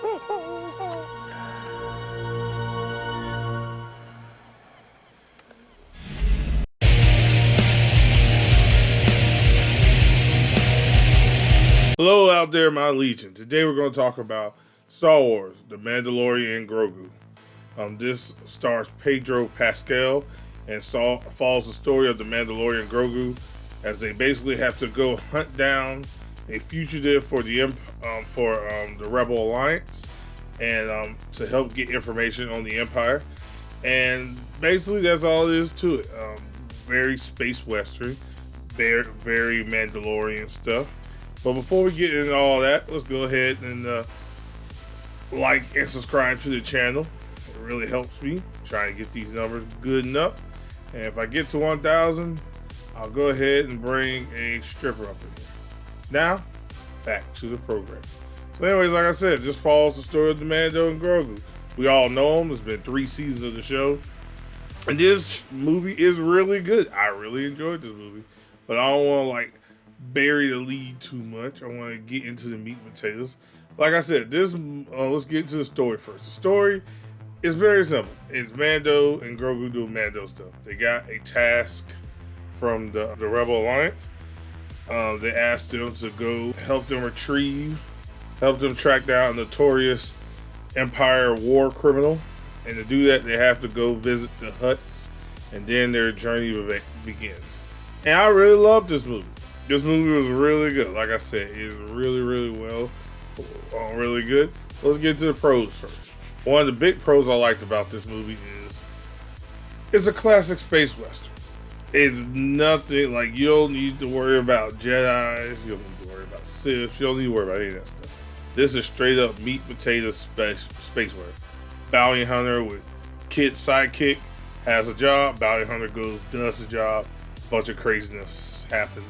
Hello out there, my legion. Today we're going to talk about Star Wars, The Mandalorian and Grogu. This stars Pedro Pascal and follows the story of the Mandalorian and Grogu as they basically have to go hunt down a fugitive for the Rebel Alliance and to help get information on the Empire. And basically that's all there is to it. Very space western, very Mandalorian stuff. But before we get into all that, let's go ahead and like and subscribe to the channel. It really helps me trying to get these numbers good enough. And if I get to 1,000, I'll go ahead and bring a stripper up in here. Now, back to the program. So anyways, like I said, just follows the story of the Mando and Grogu. We all know them. There's been 3 seasons of the show. And this movie is really good. I really enjoyed this movie. But I don't want to bury the lead too much. I want to get into the meat and potatoes. Like I said, let's get into the story first. The story is very simple. It's Mando and Grogu doing Mando stuff. They got a task from the Rebel Alliance. They asked them to go help them track down a notorious Empire war criminal. And to do that, they have to go visit the Hutts, and then their journey begins. And I really love this movie. This movie was really good. Like I said, it's really, really really good. Let's get to the pros first. One of the big pros I liked about this movie is it's a classic space western. It's nothing like you don't need to worry about Jedis, you don't need to worry about Sith, you don't need to worry about any of that stuff. This is straight up meat potato space western. Bounty hunter with kid sidekick has a job. Bounty hunter goes, does the job. Bunch of craziness happens.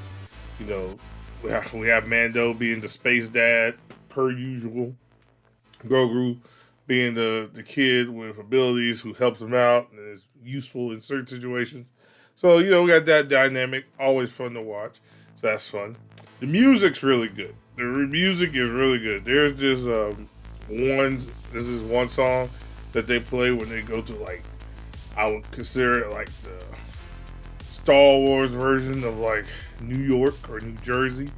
You know, we have Mando being the space dad, per usual. Grogu being the kid with abilities who helps him out and is useful in certain situations. So, you know, we got that dynamic. Always fun to watch. So that's fun. The music's really good. The music is really good. There's this one song that they play when they go to, I would consider it the Star Wars version of New York or New Jersey,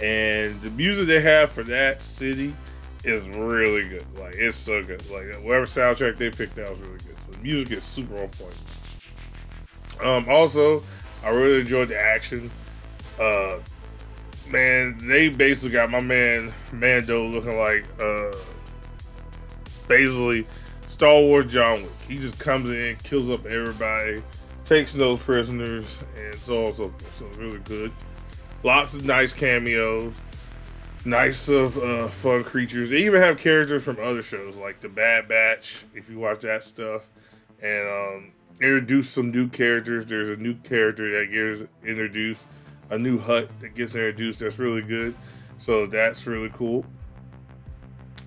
and the music they have for that city is really good. It's so good. Whatever soundtrack they picked out was really good. So the music is super on point. Also, I really enjoyed the action. Man, they basically got my man Mando looking like basically Star Wars John Wick. He just comes in, kills up everybody, takes no prisoners, and so on and so forth. So really good. Lots of nice cameos. Nice fun creatures. They even have characters from other shows like The Bad Batch, if you watch that stuff. And introduce some new characters. There's a new character that gets introduced. A new Hutt that gets introduced that's really good. So that's really cool.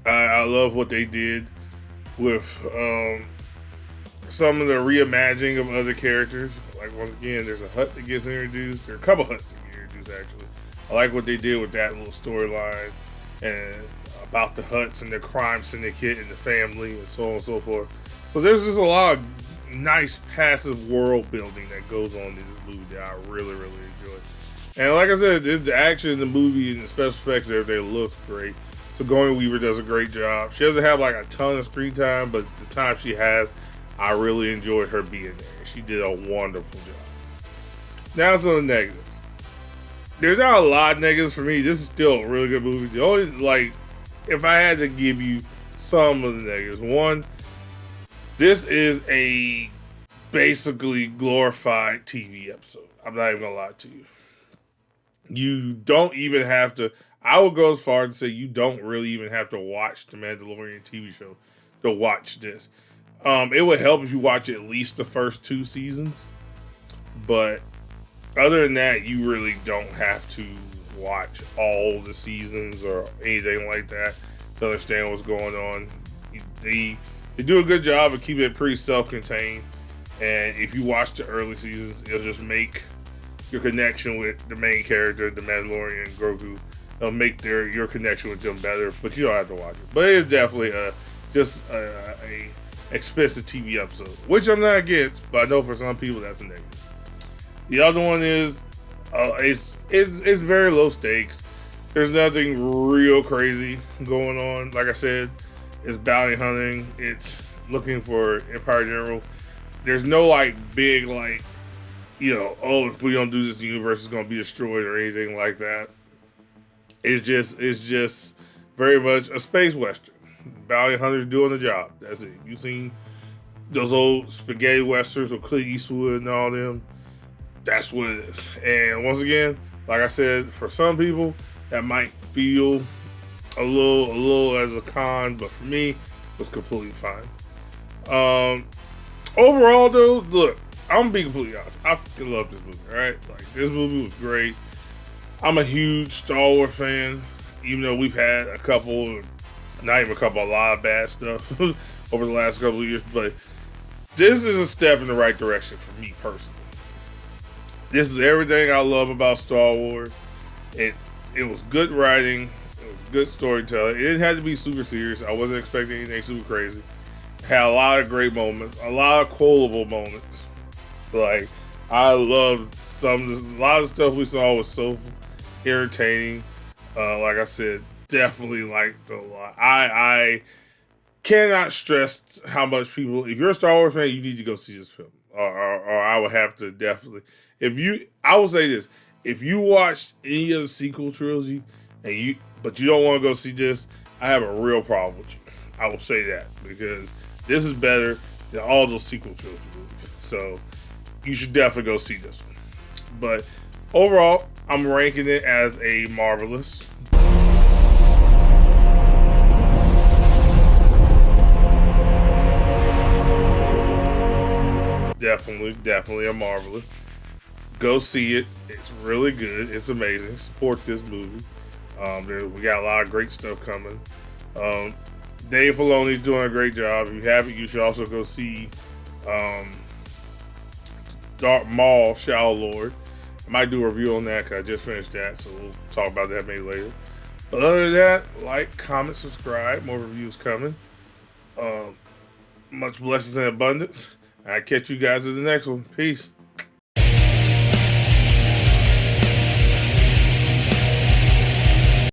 I love what they did with some of the reimagining of other characters. Once again, there's a Hutt that gets introduced. There are a couple Hutts that get introduced, actually. I like what they did with that little storyline and about the Hutts and the crime syndicate and the family and so on and so forth. So there's just a lot of nice passive world building that goes on in this movie that I really, really enjoy. And like I said, the action in the movie and the special effects and everything looks great. Sigourney Weaver does a great job. She doesn't have a ton of screen time, but the time she has, I really enjoyed her being there. She did a wonderful job. Now some of the negatives. There's not a lot of negatives for me. This is still a really good movie. The only, if I had to give you some of the negatives. One, this is a basically glorified TV episode. I'm not even gonna lie to you. You don't even have to, I would go as far as to say you don't really even have to watch the Mandalorian TV show to watch this. It would help if you watch at least the first 2 seasons. But other than that, you really don't have to watch all the seasons or anything like that to understand what's going on. They do a good job of keeping it pretty self-contained. And if you watch the early seasons, it'll just make your connection with the main character, the Mandalorian Grogu, make your connection with them better. But you don't have to watch it. But it is definitely just a expensive TV episode, which I'm not against, but I know for some people that's a negative. The other one is it's very low stakes. There's nothing real crazy going on. Like I said, it's bounty hunting. It's looking for Empire General. There's no like big like, oh, if we don't do this, the universe is going to be destroyed or anything like that. It's just very much a space western. Bounty hunters doing the job. That's it. You seen those old spaghetti westerns with Clint Eastwood and all them? That's what it is. And once again, like I said, for some people that might feel a little as a con, but for me, it was completely fine. Overall, though, look, I'm gonna be completely honest. I fucking love this movie. All right, like this movie was great. I'm a huge Star Wars fan, even though we've had a lot of bad stuff over the last couple of years. But this is a step in the right direction for me personally. This is everything I love about Star Wars. It was good writing. It was good storytelling. It didn't have to be super serious. I wasn't expecting anything super crazy. It had a lot of great moments, a lot of quotable moments. Like I loved a lot of stuff we saw was so entertaining. Like I said, definitely liked a lot. I cannot stress how much people. If you're a Star Wars fan, you need to go see this film. Or I would have to definitely. I will say this: if you watched any of the sequel trilogy but you don't want to go see this, I have a real problem with you. I will say that because this is better than all those sequel trilogy movies. So you should definitely go see this one. But overall, I'm ranking it as a marvelous. Definitely a marvelous. Go see it. It's really good. It's amazing. Support this movie. We got a lot of great stuff coming. Dave Filoni's doing a great job. If you haven't, you should also go see Darth Maul, Shadow Lord. I might do a review on that because I just finished that, so we'll talk about that maybe later. But other than that, like, comment, subscribe. More reviews coming. Much blessings and abundance. I'll catch you guys in the next one. Peace.